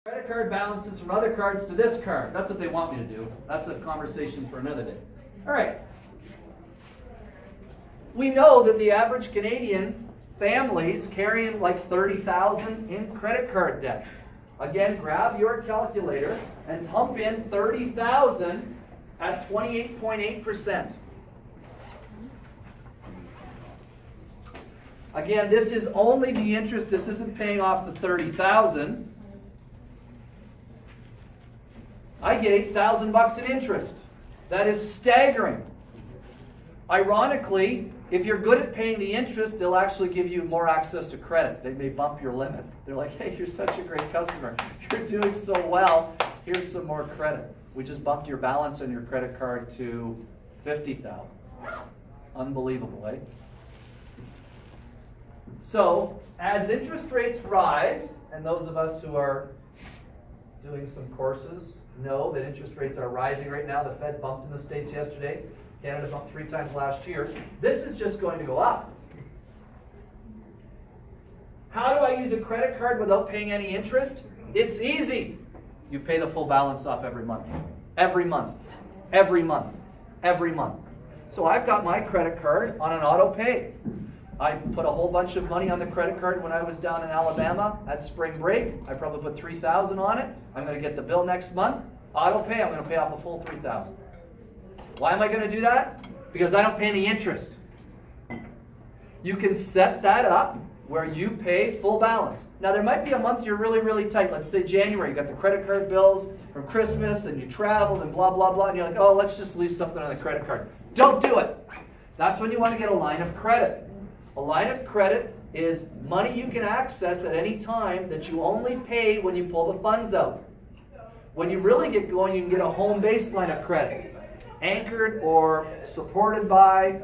Credit card balances from other cards to this card. That's what they want me to do. That's a conversation for another day. All right. We know that the average Canadian family is carrying like $30,000 in credit card debt. Again, grab your calculator and pump in $30,000 at 28.8%. Again, this is only the interest. This isn't paying off the $30,000. I get $8,000 in interest. That is staggering. Ironically, if you're good at paying the interest, they'll actually give you more access to credit. They may bump your limit. They're like, hey, you're such a great customer. You're doing so well. Here's some more credit. We just bumped your balance on your credit card to $50,000. Unbelievable, eh? So, as interest rates rise, and those of us who are doing some courses know that interest rates are rising right now. The Fed bumped in the States yesterday. Canada bumped 3 times last year. This is just going to go up. How do I use a credit card without paying any interest? It's easy. You pay the full balance off every month. Every month. Every month. Every month. So I've got my credit card on an auto pay. I put a whole bunch of money on the credit card when I was down in Alabama at spring break. I probably put $3,000 on it. I'm going to get the bill next month. Auto pay, I'm going to pay off the full $3,000. Why am I going to do that? Because I don't pay any interest. You can set that up where you pay full balance. Now there might be a month you're really, really tight. Let's say January. You got the credit card bills from Christmas and you traveled and blah, blah, blah. And you're like, oh, let's just leave something on the credit card. Don't do it. That's when you want to get a line of credit. A line of credit is money you can access at any time that you only pay when you pull the funds out. When you really get going, you can get a home-based line of credit, anchored or supported by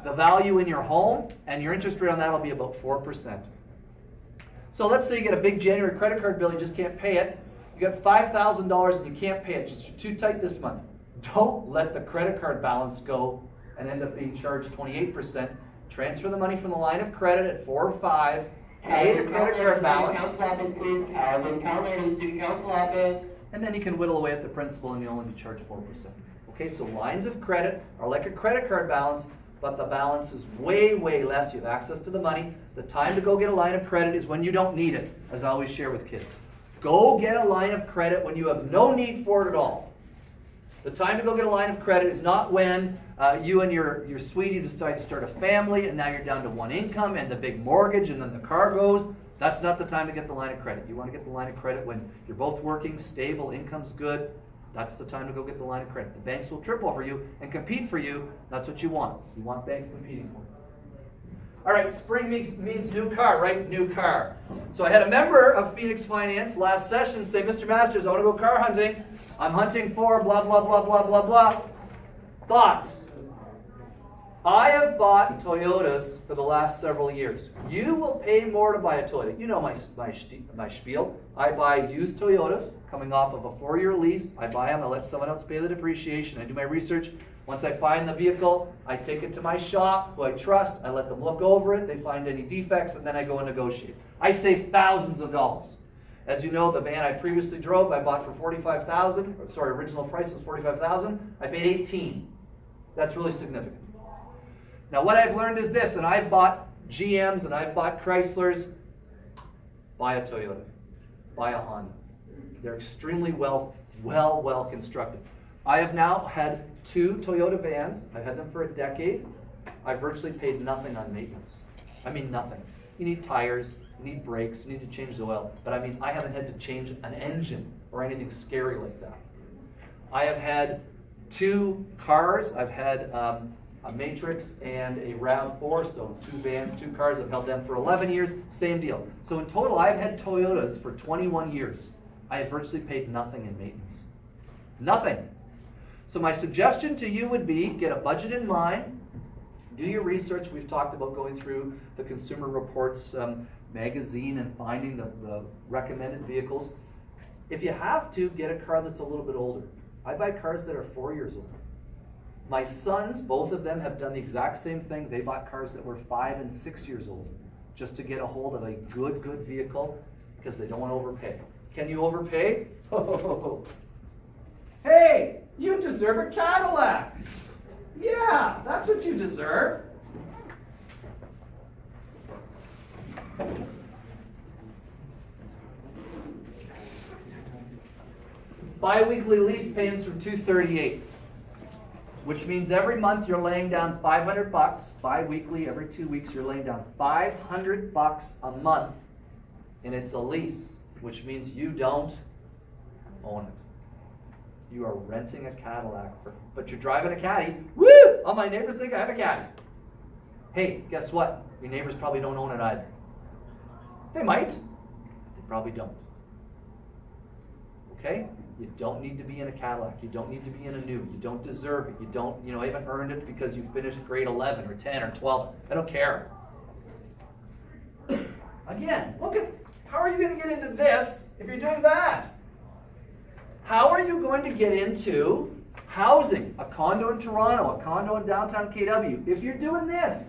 the value in your home, and your interest rate on that will be about 4%. So let's say you get a big January credit card bill, you just can't pay it. You got $5,000 and you can't pay it, just you're too tight this month. Don't let the credit card balance go and end up being charged 28%. Transfer the money from the line of credit at 4 or 5. Pay the credit card balance. Council office, please. Calvin Calvin, student council office. And then you can whittle away at the principal and you only be charged 4%. Okay, so lines of credit are like a credit card balance, but the balance is way, way less. You have access to the money. The time to go get a line of credit is when you don't need it, as I always share with kids. Go get a line of credit when you have no need for it at all. The time to go get a line of credit is not when you and your sweetie decide to start a family and now you're down to one income and the big mortgage and then the car goes. That's not the time to get the line of credit. You want to get the line of credit when you're both working, stable, income's good. That's the time to go get the line of credit. The banks will trip over you and compete for you. That's what you want. You want banks competing for you. All right, spring means new car, right? New car. So I had a member of Phoenix Finance last session say, Mr. Masters, I want to go car hunting. I'm hunting for blah, blah, blah, blah, blah, blah. Thoughts? I have bought Toyotas for the last several years. You will pay more to buy a Toyota. You know my spiel. I buy used Toyotas coming off of a 4-year lease. I buy them. I let someone else pay the depreciation. I do my research. Once I find the vehicle, I take it to my shop, who I trust. I let them look over it. They find any defects, and then I go and negotiate. I save thousands of dollars. As you know, the van I previously drove, I bought for $45,000. Sorry, original price was $45,000. I paid $18,000. That's really significant. Now, what I've learned is this, and I've bought GMs and I've bought Chryslers. Buy a Toyota. Buy a Honda. They're extremely well constructed. I have now had 2 Toyota vans. I've had them for a decade. I've virtually paid nothing on maintenance. I mean nothing. You need tires, you need brakes, you need to change the oil. But I mean, I haven't had to change an engine or anything scary like that. I have had 2 cars. I've had a Matrix and a RAV4, so 2 vans, 2 cars. I've held them for 11 years, same deal. So in total, I've had Toyotas for 21 years. I have virtually paid nothing in maintenance. Nothing. So my suggestion to you would be, get a budget in mind, do your research. We've talked about going through the Consumer Reports magazine and finding the recommended vehicles. If you have to, get a car that's a little bit older. I buy cars that are 4 years old. My sons, both of them, have done the exact same thing. They bought cars that were 5 and 6 years old just to get a hold of a good vehicle because they don't want to overpay. Can you overpay? Hey, you deserve a Cadillac. Yeah, that's what you deserve. Bi-weekly lease payments from $238, which means every month you're laying down $500. Bi-weekly, every 2 weeks you're laying down $500 a month, and it's a lease, which means you don't own it. You are renting a Cadillac, but you're driving a Caddy. Woo! All my neighbors think I have a Caddy. Hey, guess what? Your neighbors probably don't own it either. They might. They probably don't. Okay? You don't need to be in a Cadillac. You don't need to be in a new. You don't deserve it. You don't, haven't earned it because you finished grade 11 or 10 or 12. I don't care. Again, look at, how are you going to get into this if you're doing that? How are you going to get into housing, a condo in Toronto, a condo in downtown KW, if you're doing this?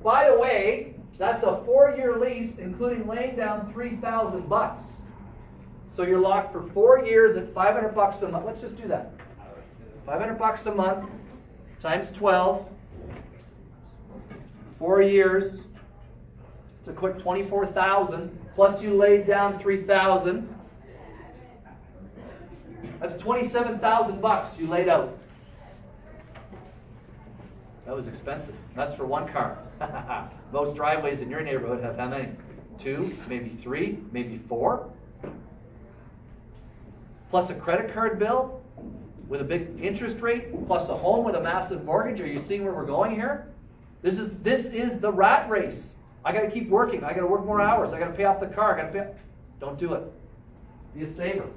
By the way, that's a 4-year lease, including laying down $3,000. So you're locked for 4 years at $500 a month. Let's just do that. $500 a month times 12. 4 years. It's a quick $24,000. Plus you laid down $3,000. That's $27,000 you laid out. That was expensive. That's for one car. Most driveways in your neighborhood have how many? 2, maybe 3, maybe 4. Plus a credit card bill with a big interest rate, plus a home with a massive mortgage. Are you seeing where we're going here? This is the rat race. I got to keep working. I got to work more hours. I got to pay off the car. I got to pay. Don't do it. Be a saver.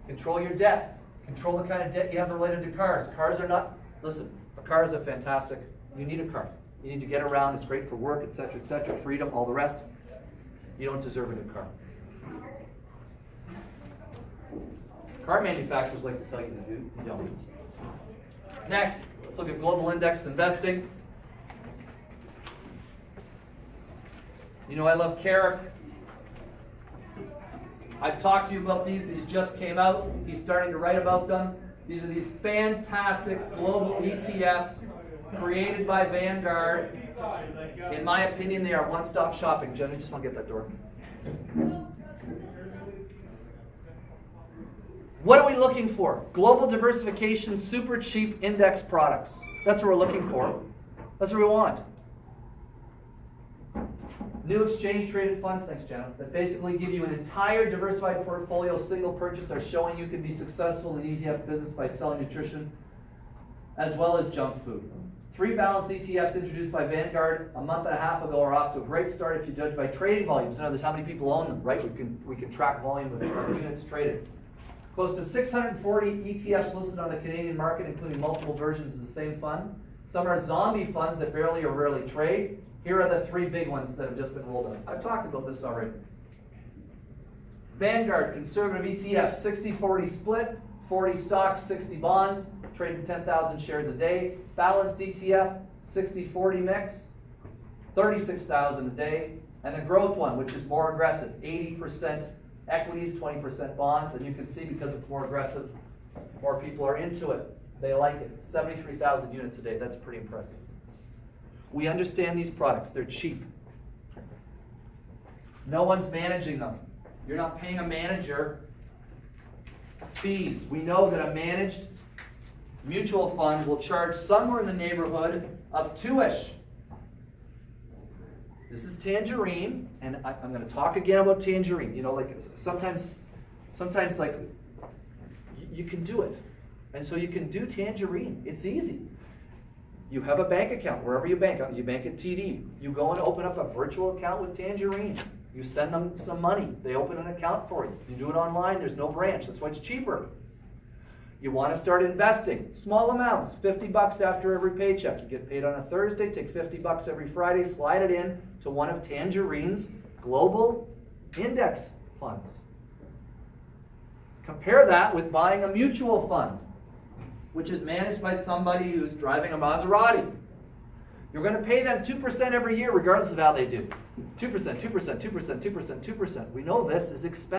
Control your debt. Control the kind of debt you have related to cars. Cars are not. Listen, a car is a fantastic. You need a car. You need to get around. It's great for work, etc., etc. Freedom, all the rest. You don't deserve a new car. Car manufacturers like to tell you to do. You don't. Next, let's look at global index investing. I love Carrick. I've talked to you about these. These just came out. He's starting to write about them. These are these fantastic global ETFs created by Vanguard. In my opinion, they are one-stop shopping. Jen, I just want to get that door. What are we looking for? Global diversification, super cheap index products. That's what we're looking for. That's what we want. New exchange-traded funds, thanks, Jenna, that basically give you an entire diversified portfolio, single purchase, are showing you can be successful in ETF business by selling nutrition as well as junk food. 3 balanced ETFs introduced by Vanguard a month and a half ago are off to a great start if you judge by trading volumes. In other words, how many people own them, right? We can track volume of units traded. Close to 640 ETFs listed on the Canadian market, including multiple versions of the same fund. Some are zombie funds that barely or rarely trade. Here are the 3 big ones that have just been rolled out. I've talked about this already. Vanguard Conservative ETF, 60-40 split, 40 stocks, 60 bonds, trading 10,000 shares a day. Balanced ETF, 60-40 mix, 36,000 a day. And the growth one, which is more aggressive, 80% equities, 20% bonds. And you can see because it's more aggressive, more people are into it. They like it. 73,000 units a day. That's pretty impressive. We understand these products. They're cheap. No one's managing them. You're not paying a manager fees. We know that a managed mutual fund will charge somewhere in the neighborhood of 2-ish. This is Tangerine, and I'm going to talk again about Tangerine. Sometimes like you can do it. And so you can do Tangerine. It's easy. You have a bank account wherever you bank. You bank at TD. You go and open up a virtual account with Tangerine. You send them some money. They open an account for you. You do it online. There's no branch. That's why it's cheaper. You want to start investing. Small amounts, $50 after every paycheck. You get paid on a Thursday. Take $50 every Friday. Slide it in to one of Tangerine's global index funds. Compare that with buying a mutual fund, which is managed by somebody who's driving a Maserati. You're gonna pay them 2% every year regardless of how they do. 2%, 2%, 2%, 2%, 2%. We know this is expensive.